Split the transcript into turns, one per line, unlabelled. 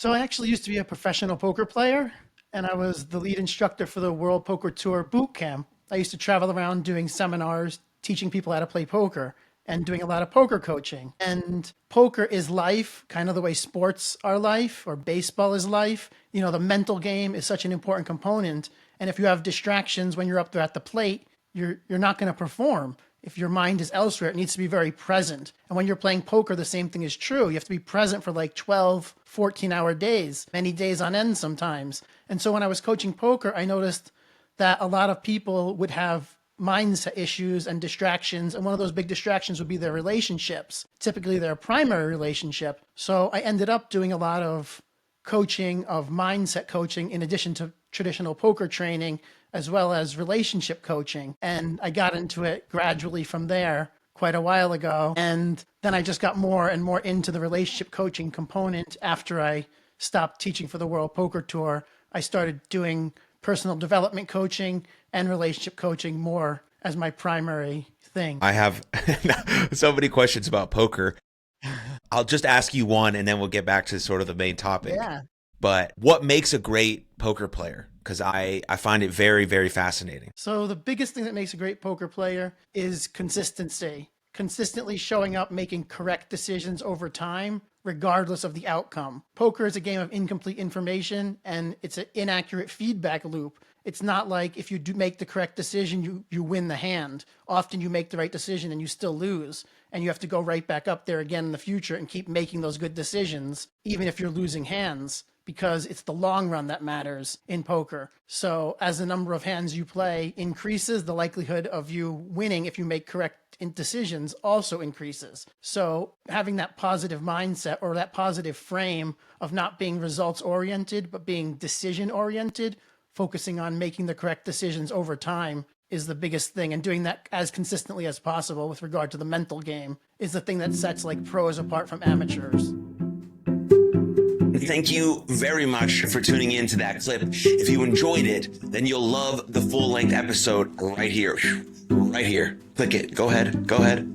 So I actually used to be a professional poker player, and I was the lead instructor for the World Poker Tour boot camp. I used to travel around doing seminars, teaching people how to play poker and doing a lot of poker coaching. And poker is life, kind of the way sports are life or baseball is life. You know, the mental game is such an important component. And if you have distractions when you're up there at the plate, you're not going to perform. If your mind is elsewhere, it needs to be very present. And when you're playing poker, the same thing is true. You have to be present for like 12, 14-hour days, many days on end sometimes. And so when I was coaching poker, I noticed that a lot of people would have mindset issues and distractions. And one of those big distractions would be their relationships, typically their primary relationship. So I ended up doing a lot of coaching, of mindset coaching, in addition to traditional poker training, as well as relationship coaching. And I got into it gradually from there quite a while ago. And then I just got more and more into the relationship coaching component after I stopped teaching for the World Poker Tour. I started doing personal development coaching and relationship coaching more as my primary thing.
I have so many questions about poker. I'll just ask you one and then we'll get back to sort of the main topic.
Yeah.
But what makes a great poker player? Because I find it very, very fascinating.
So the biggest thing that makes a great poker player is consistency. Consistently showing up, making correct decisions over time, regardless of the outcome. Poker is a game of incomplete information, and it's an inaccurate feedback loop. It's not like if you do make the correct decision, you win the hand. Often you make the right decision and you still lose. And you have to go right back up there again in the future and keep making those good decisions, even if you're losing hands, because it's the long run that matters in poker. So as the number of hands you play increases, the likelihood of you winning if you make correct decisions also increases. So having that positive mindset or that positive frame of not being results oriented, but being decision oriented, focusing on making the correct decisions over time is the biggest thing. And doing that as consistently as possible with regard to the mental game is the thing that sets like pros apart from amateurs.
Thank you very much for tuning in to that clip. If you enjoyed it, then you'll love the full-length episode right here. Right here. Click it. Go ahead. Go ahead.